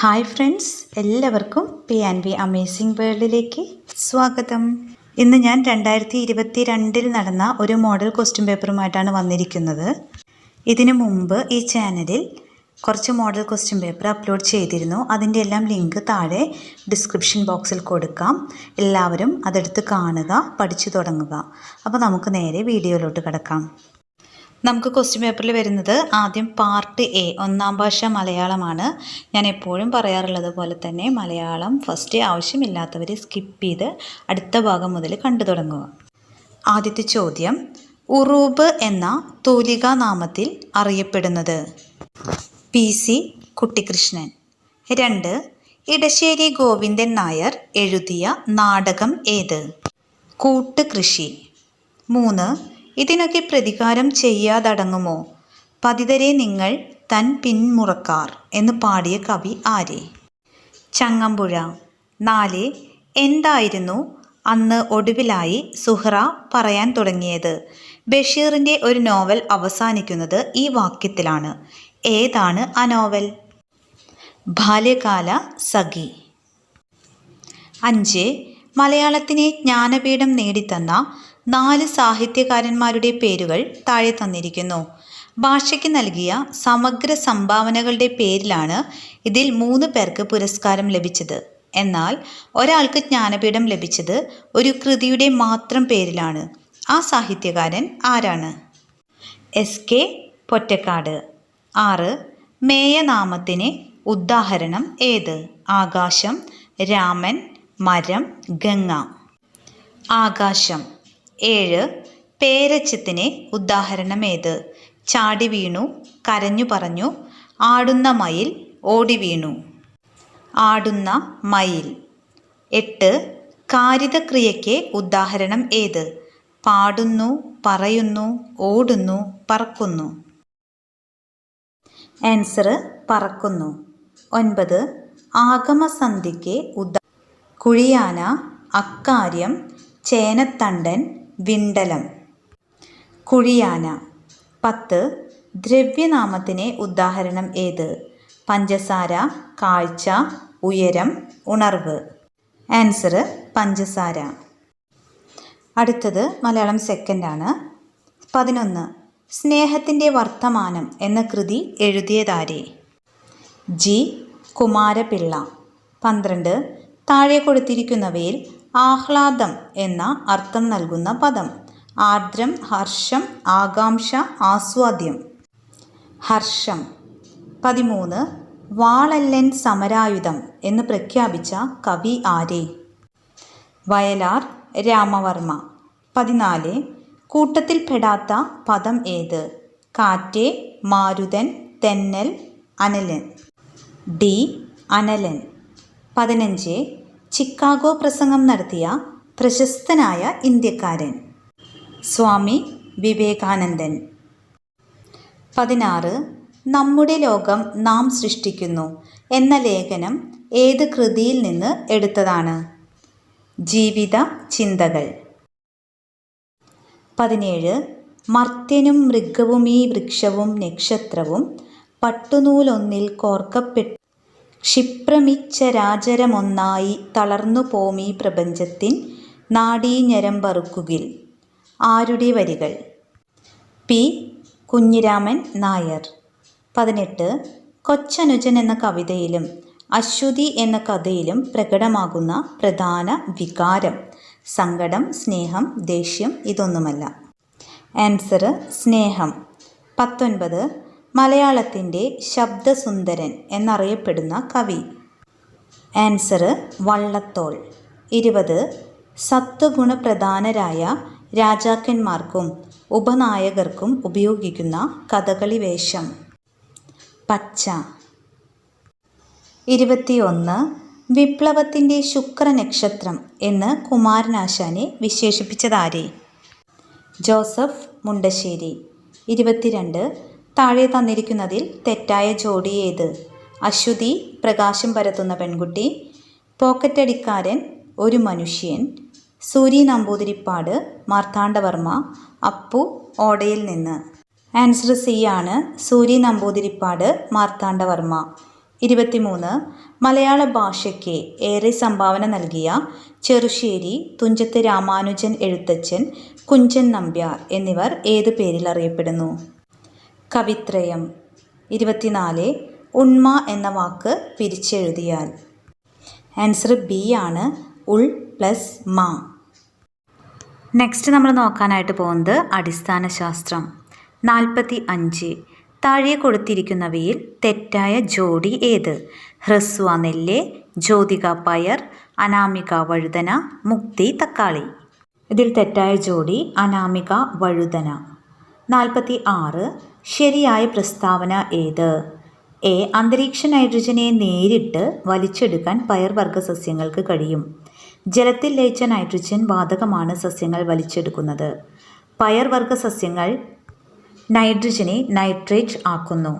Hi friends, എല്ലാവർക്കും P&V amazing വേൾഡിലേക്ക് സ്വാഗതം. ഇന്ന് ഞാൻ 2022 നടന്ന ഒരു മോഡൽ ക്വസ്റ്റ്യൻ പേപ്പറുമായിട്ടാണ് വന്നിരിക്കുന്നത്. ഇതിനു മുമ്പ് ഈ ചാനലിൽ കുറച്ച് മോഡൽ ക്വസ്റ്റ്യൻ പേപ്പർ അപ്ലോഡ് ചെയ്തിരുന്നു. അതിൻ്റെ എല്ലാം ലിങ്ക് താഴെ ഡിസ്ക്രിപ്ഷൻ ബോക്സിൽ കൊടുക്കാം. എല്ലാവരും അതെടുത്ത് കാണുക, പഠിച്ചു തുടങ്ങുക. അപ്പോൾ നമുക്ക് നേരെ വീഡിയോയിലോട്ട് കിടക്കാം. നമുക്ക് ക്വസ്റ്റ്യൻ പേപ്പറിൽ വരുന്നത് ആദ്യം പാർട്ട് എ, ഒന്നാം ഭാഷ മലയാളമാണ്. ഞാൻ എപ്പോഴും പറയാറുള്ളത് പോലെ തന്നെ മലയാളം ഫസ്റ്റ് ആവശ്യമില്ലാത്തവർ സ്കിപ്പ് ചെയ്ത് അടുത്ത ഭാഗം മുതൽ കണ്ടു തുടങ്ങുക. ആദ്യത്തെ ചോദ്യം, ഉറൂബ് എന്ന തൂലികാ നാമത്തിൽ അറിയപ്പെടുന്നത്? PC കുട്ടിക്കൃഷ്ണൻ. 2. ഇടശ്ശേരി ഗോവിന്ദൻ നായർ എഴുതിയ നാടകം ഏത്? കൂട്ടുകൃഷി. 3. ഇതിനൊക്കെ പ്രതികാരം ചെയ്യാതടങ്ങുമോ? പതിതരെ നിങ്ങൾ തൻ പിന്മുറക്കാർ എന്ന് പാടിയ കവി ആര്? ചങ്ങമ്പുഴ. 4. എന്തായിരുന്നു അന്ന് ഒടുവിലായി സുഹ്റ പറയാൻ തുടങ്ങിയത്? ബഷീറിൻ്റെ ഒരു നോവൽ അവസാനിക്കുന്നത് ഈ വാക്യത്തിലാണ്. ഏതാണ് ആ നോവൽ? ബാല്യകാല സഖി. 5. മലയാളത്തിന് ജ്ഞാനപീഠം നേടിത്തന്ന 4 സാഹിത്യകാരന്മാരുടെ പേരുകൾ താഴെ തന്നിരിക്കുന്നു. ഭാഷയ്ക്ക് നൽകിയ സമഗ്ര സംഭാവനകളുടെ പേരിലാണ് ഇതിൽ 3 പേർക്ക് പുരസ്കാരം ലഭിച്ചത്. എന്നാൽ ഒരാൾക്ക് ജ്ഞാനപീഠം ലഭിച്ചത് ഒരു കൃതിയുടെ മാത്രം പേരിലാണ്. ആ സാഹിത്യകാരൻ ആരാണ്? SK പൊറ്റക്കാട്. 6. മേയനാമത്തിന് ഉദാഹരണം ഏത്? ആകാശം, രാമൻ, മരം, ഗംഗ. ആകാശം. 7. പേരച്ചത്തിന് ഉദാഹരണം ഏത്? ചാടി വീണു, കരഞ്ഞു പറഞ്ഞു, ആടുന്ന മയിൽ, ഓടി വീണു. ആടുന്ന മയിൽ. 8. കാരിതക്രിയയ്ക്ക് ഉദാഹരണം ഏത്? പാടുന്നു, പറയുന്നു, ഓടുന്നു, പറക്കുന്നു. ആൻസർ പറക്കുന്നു. 9. ആഗമസന്ധിക്ക് കുഴിയാന, അക്കാര്യം, ചേനത്തണ്ടൻ, വിണ്ടലം. കുഴിയാന. 10. ദ്രവ്യനാമത്തിന് ഉദാഹരണം ഏത്? പഞ്ചസാര, കാഴ്ച, ഉയരം, ഉണർവ്. ആൻസർ പഞ്ചസാര. അടുത്തത് മലയാളം സെക്കൻഡാണ്. 11. സ്നേഹത്തിൻ്റെ വർത്തമാനം എന്ന കൃതി എഴുതിയതാരെ? G കുമാരപിള്ള. 12. താഴെ കൊടുത്തിരിക്കുന്നവയിൽ ആഹ്ലാദം എന്ന അർത്ഥം നൽകുന്ന പദം? ആർദ്രം, ഹർഷം, ആകാംക്ഷ, ആസ്വാദ്യം. ഹർഷം. 13. വാളല്ലൻ സമരായുധം എന്ന് പ്രഖ്യാപിച്ച കവി ആരെ? വയലാർ രാമവർമ്മ. 14. കൂട്ടത്തിൽപ്പെടാത്ത പദം ഏത്? കാറ്റ്, മാരുതൻ, തെന്നൽ, അനലൻ. D അനലൻ. 15. ചിക്കാഗോ പ്രസംഗം നടത്തിയ പ്രശസ്തനായ ഇന്ത്യക്കാരൻ? സ്വാമി വിവേകാനന്ദൻ. 16. നമ്മുടെ ലോകം നാം സൃഷ്ടിക്കുന്നു എന്ന ലേഖനം ഏത് കൃതിയിൽ നിന്ന് എടുത്തതാണ്? ജീവിത ചിന്തകൾ. 17. മർത്യനും മൃഗവും ഈ വൃക്ഷവും നക്ഷത്രവും പട്ടുനൂലൊന്നിൽ കോർക്കപ്പെട്ടു ക്ഷിപ്രമിച്ചരാചരമൊന്നായി തളർന്നു പോമീ പ്രപഞ്ചത്തിൻ നാഡീഞരമ്പറുക്കുകിൽ. ആരുടെ വരികൾ? P കുഞ്ഞിരാമൻ നായർ. 18. കൊച്ചനുജൻ എന്ന കവിതയിലും അശ്വതി എന്ന കഥയിലും പ്രകടമാകുന്ന പ്രധാന വികാരം? സങ്കടം, സ്നേഹം, ദേഷ്യം, ഇതൊന്നുമല്ല. ആൻസർ സ്നേഹം. 19. മലയാളത്തിൻ്റെ ശബ്ദസുന്ദരൻ എന്നറിയപ്പെടുന്ന കവി? ആൻസർ വള്ളത്തോൾ. 20. സത്വഗുണപ്രധാനരായ രാജാക്കന്മാർക്കും ഉപനായകർക്കും ഉപയോഗിക്കുന്ന കഥകളി വേഷം? പച്ച. 21. വിപ്ലവത്തിൻ്റെ ശുക്രനക്ഷത്രം എന്ന് കുമാരനാശാനെ വിശേഷിപ്പിച്ചതാരെ? ജോസഫ് മുണ്ടശ്ശേരി. 22. താഴെ തന്നിരിക്കുന്നതിൽ തെറ്റായ ജോഡി ഏത്? അശ്വതി പ്രകാശം പരത്തുന്ന പെൺകുട്ടി, പോക്കറ്റടിക്കാരൻ ഒരു മനുഷ്യൻ, സൂരി നമ്പൂതിരിപ്പാട് മാർത്താണ്ഡവർമ്മ, അപ്പു ഓടയിൽ നിന്ന്. ആൻസർ C ആണ്, സൂരി നമ്പൂതിരിപ്പാട് മാർത്താണ്ഡവർമ്മ. 23. മലയാള ഭാഷയ്ക്ക് ഏറെ സംഭാവന നൽകിയ ചെറുശ്ശേരി തുഞ്ചത്ത് രാമാനുജൻ എഴുത്തച്ഛൻ, കുഞ്ചൻ നമ്പ്യാർ എന്നിവർ ഏതു പേരിൽ അറിയപ്പെടുന്നു? കവിത്രയം. 24. ഉണ്മ എന്ന വാക്ക് പിരിച്ചെഴുതിയാൽ? ആൻസർ ബി ആണ്, ഉൾ പ്ലസ് മാ. നെക്സ്റ്റ് നമ്മൾ നോക്കാനായിട്ട് പോകുന്നത് അടിസ്ഥാന ശാസ്ത്രം. 45. താഴെ കൊടുത്തിരിക്കുന്നവയിൽ തെറ്റായ ജോഡി ഏത്? ഹ്രസ്വ നെല്ല്, ജ്യോതിക പയർ, അനാമിക വഴുതന, മുക്തി തക്കാളി. ഇതിൽ തെറ്റായ ജോഡി അനാമിക വഴുതന. 46. ശരിയായ പ്രസ്താവന ഏത്? എ. അന്തരീക്ഷ നൈട്രജനെ നേരിട്ട് വലിച്ചെടുക്കാൻ പയർവർഗ സസ്യങ്ങൾക്ക് കഴിയും. ജലത്തിൽ ലയിച്ച നൈട്രജൻ വാതകമാണ് സസ്യങ്ങൾ വലിച്ചെടുക്കുന്നത്. പയർവർഗ സസ്യങ്ങൾ നൈട്രജനെ നൈട്രേറ്റ് ആക്കുന്നു.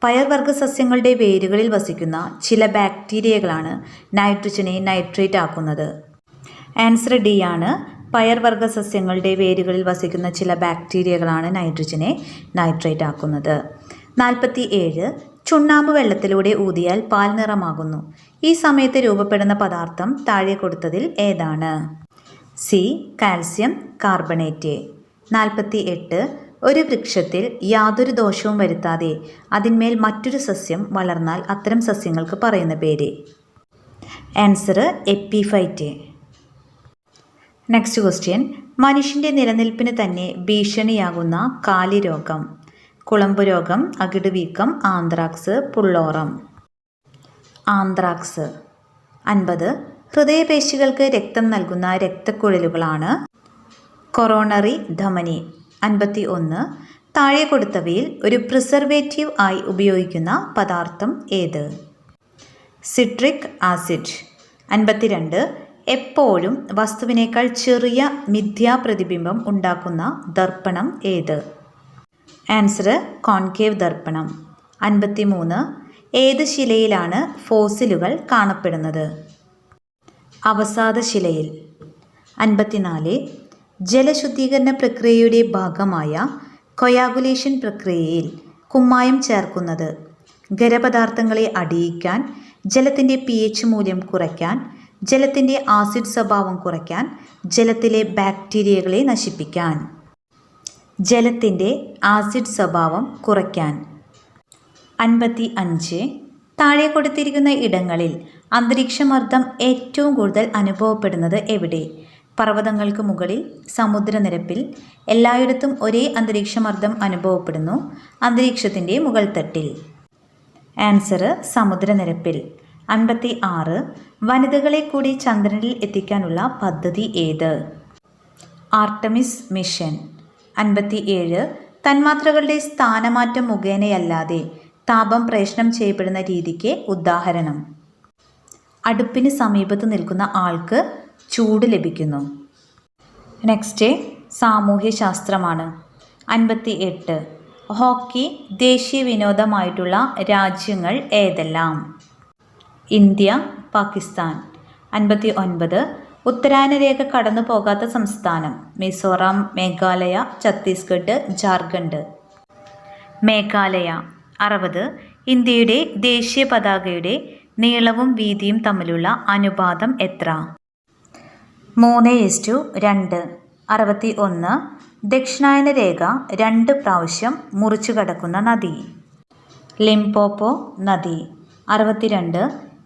പയർവർഗ സസ്യങ്ങളുടെ വേരുകളിൽ വസിക്കുന്ന ചില ബാക്ടീരിയകളാണ് നൈട്രജനെ നൈട്രേറ്റ് ആക്കുന്നത്. ആൻസർ ഡി ആണ്. പയർവർഗ സസ്യങ്ങളുടെ വേരുകളിൽ വസിക്കുന്ന ചില ബാക്ടീരിയകളാണ് നൈട്രജനെ നൈട്രേറ്റ് ആക്കുന്നത്. 47. ചുണ്ണാമ്പ് വെള്ളത്തിലൂടെ ഊതിയാൽ പാൽ നിറമാകുന്നു. ഈ സമയത്ത് രൂപപ്പെടുന്ന പദാർത്ഥം താഴെ കൊടുത്തതിൽ ഏതാണ്? സി. Calcium carbonate. 48. ഒരു വൃക്ഷത്തിൽ യാതൊരു ദോഷവും വരുത്താതെ അതിന്മേൽ മറ്റൊരു സസ്യം വളർന്നാൽ അത്തരം സസ്യങ്ങൾക്ക് പറയുന്ന പേര്? Answer epiphyte. Next question. മനുഷ്യൻ്റെ നിലനിൽപ്പിന് തന്നെ ഭീഷണിയാകുന്ന കാലിരോഗം? കുളമ്പ് രോഗം, അകിട് വീക്കം, ആന്ത്രാക്സ്, പുള്ളോറം. ആന്ത്രാക്സ്. 50. ഹൃദയപേശികൾക്ക് രക്തം നൽകുന്ന രക്തക്കുഴലുകളാണ്? കൊറോണറി ധമനി. 51. താഴെ കൊടുത്തവയിൽ ഒരു പ്രിസർവേറ്റീവ് ആയി ഉപയോഗിക്കുന്ന പദാർത്ഥം ഏത്? Citric acid. 52. എപ്പോഴും വസ്തുവിനേക്കാൾ ചെറിയ മിഥ്യാപ്രതിബിംബം ഉണ്ടാക്കുന്ന ദർപ്പണം ഏത്? ആൻസർ കോൺകേവ് ദർപ്പണം. 53. ഏത് ശിലയിലാണ് ഫോസിലുകൾ കാണപ്പെടുന്നത്? അവസാദ ശിലയിൽ. 54. ജലശുദ്ധീകരണ പ്രക്രിയയുടെ ഭാഗമായ കൊയാഗുലേഷൻ പ്രക്രിയയിൽ കുമ്മായം ചേർക്കുന്നത് ഖരപദാർത്ഥങ്ങളെ അടിയിക്കാൻ, ജലത്തിൻ്റെ pH മൂല്യം കുറയ്ക്കാൻ, ജലത്തിൻ്റെ ആസിഡ് സ്വഭാവം കുറയ്ക്കാൻ, ജലത്തിലെ ബാക്ടീരിയകളെ നശിപ്പിക്കാൻ. ജലത്തിൻ്റെ ആസിഡ് സ്വഭാവം കുറയ്ക്കാൻ. 55. താഴെ കൊടുത്തിരിക്കുന്ന ഇടങ്ങളിൽ അന്തരീക്ഷമർദ്ദം ഏറ്റവും കൂടുതൽ അനുഭവപ്പെടുന്നത് എവിടെ? പർവ്വതങ്ങൾക്ക് മുകളിൽ, സമുദ്രനിരപ്പിൽ, എല്ലായിടത്തും ഒരേ അന്തരീക്ഷമർദ്ദം അനുഭവപ്പെടുന്നു. അന്തരീക്ഷത്തിൻ്റെ മുകൾ തട്ടിൽ. ആൻസർ സമുദ്രനിരപ്പിൽ. 56. വനിതകളെ കൂടി ചന്ദ്രനിൽ എത്തിക്കാനുള്ള പദ്ധതി ഏത്? Artemis mission. 57. തന്മാത്രകളുടെ സ്ഥാനമാറ്റം മുഖേനയല്ലാതെ താപം പ്രേഷണം ചെയ്യപ്പെടുന്ന രീതിക്ക് ഉദാഹരണം? അടുപ്പിന് സമീപത്ത് നിൽക്കുന്ന ആൾക്ക് ചൂട് ലഭിക്കുന്നു. നെക്സ്റ്റ് സാമൂഹ്യശാസ്ത്രമാണ്. 58. ഹോക്കി ദേശീയ വിനോദമായിട്ടുള്ള രാജ്യങ്ങൾ ഏതെല്ലാം? ഇന്ത്യ, പാകിസ്ഥാൻ. 59. ഉത്തരായന രേഖ കടന്നു പോകാത്ത സംസ്ഥാനം? മിസോറാം, മേഘാലയ, ഛത്തീസ്ഗഡ്, ജാർഖണ്ഡ്. മേഘാലയ. 60. ഇന്ത്യയുടെ ദേശീയ പതാകയുടെ നീളവും വീതിയും തമ്മിലുള്ള അനുപാതം എത്ര? 3:2. 61. ദക്ഷിണായന രേഖ 2 പ്രാവശ്യം മുറിച്ചു കടക്കുന്ന നദി? ലിംപോപ്പോ നദി. 62.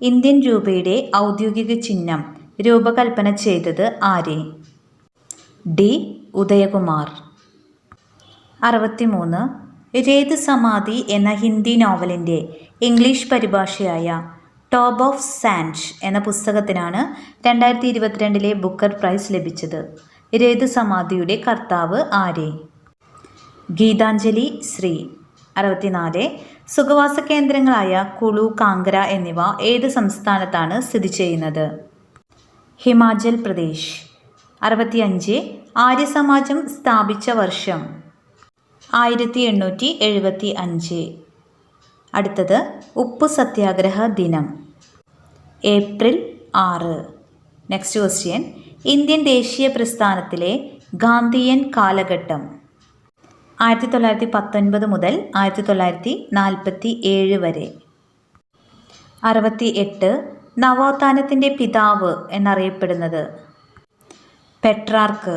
ഇന്ത്യൻ രൂപയുടെ ഔദ്യോഗിക ചിഹ്നം രൂപകൽപ്പന ചെയ്തത് ആര്? ഡി. ഉദയകുമാർ. 63. രേത് സമാധി എന്ന ഹിന്ദി നോവലിൻ്റെ ഇംഗ്ലീഷ് പരിഭാഷയായ ടോപ്പ് ഓഫ് സാൻഡ് എന്ന പുസ്തകത്തിനാണ് 2022 ബുക്കർ പ്രൈസ് ലഭിച്ചത്. രേത് സമാധിയുടെ കർത്താവ് ആര്? ഗീതാഞ്ജലി ശ്രീ. 64. സുഖവാസ കേന്ദ്രങ്ങളായ കുളു, കാങ്കര എന്നിവ ഏത് സംസ്ഥാനത്താണ് സ്ഥിതി ചെയ്യുന്നത്? ഹിമാചൽ പ്രദേശ്. 65. ആര്യസമാജം സ്ഥാപിച്ച വർഷം? 1875. അടുത്തത് ഉപ്പു സത്യാഗ്രഹ ദിനം? ഏപ്രിൽ 6. Next question. ഇന്ത്യൻ ദേശീയ പ്രസ്ഥാനത്തിലെ ഗാന്ധിയൻ കാലഘട്ടം? 1919 മുതൽ 1947 വരെ. 68 നവോത്ഥാനത്തിൻ്റെ പിതാവ് എന്നറിയപ്പെടുന്നത്? പെട്രാർക്ക്.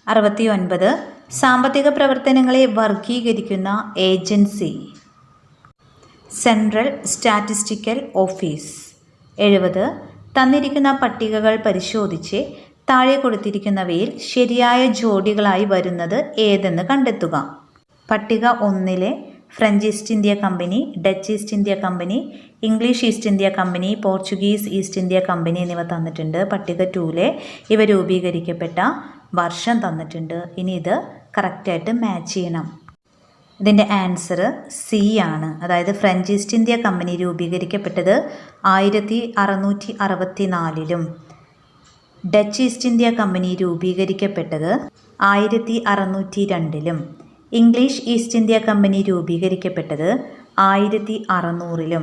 69 സാമ്പത്തിക പ്രവർത്തനങ്ങളെ വർഗീകരിക്കുന്ന ഏജൻസി? Central statistical office. 70 തന്നിരിക്കുന്ന പട്ടികകൾ പരിശോധിച്ച് താഴെ കൊടുത്തിരിക്കുന്നവയിൽ ശരിയായ ജോഡികളായി വരുന്നത് ഏതെന്ന് കണ്ടെത്തുക. പട്ടിക 1 French East India company, Dutch East India company, English East India company, Portuguese East India company എന്നിവ തന്നിട്ടുണ്ട്. പട്ടിക 2 ഇവ രൂപീകരിക്കപ്പെട്ട വർഷം തന്നിട്ടുണ്ട്. ഇനി ഇത് കറക്റ്റായിട്ട് മാച്ച് ചെയ്യണം. ഇതിൻ്റെ ആൻസർ സി ആണ്. അതായത് ഫ്രഞ്ച് ഈസ്റ്റ് ഇന്ത്യ കമ്പനി രൂപീകരിക്കപ്പെട്ടത് 1664 ഡച്ച് ഈസ്റ്റ് ഇന്ത്യ കമ്പനി രൂപീകരിക്കപ്പെട്ടത് 1602 ഇംഗ്ലീഷ് ഈസ്റ്റ് ഇന്ത്യ കമ്പനി രൂപീകരിക്കപ്പെട്ടത് 1600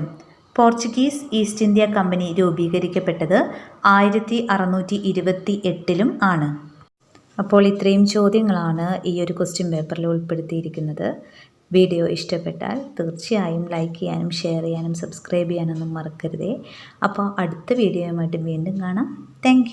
പോർച്ചുഗീസ് ഈസ്റ്റ് ഇന്ത്യ കമ്പനി രൂപീകരിക്കപ്പെട്ടത് 1628 ആണ്. അപ്പോൾ ഇത്രയും ചോദ്യങ്ങളാണ് ഈ ഒരു ക്വസ്റ്റ്യൻ പേപ്പറിൽ ഉൾപ്പെടുത്തിയിരിക്കുന്നത്. വീഡിയോ ഇഷ്ടപ്പെട്ടാൽ തീർച്ചയായും ലൈക്ക് ചെയ്യാനും ഷെയർ ചെയ്യാനും സബ്സ്ക്രൈബ് ചെയ്യാനൊന്നും മറക്കരുതേ. അപ്പോൾ അടുത്ത വീഡിയോയുമായിട്ട് വീണ്ടും കാണാം. താങ്ക്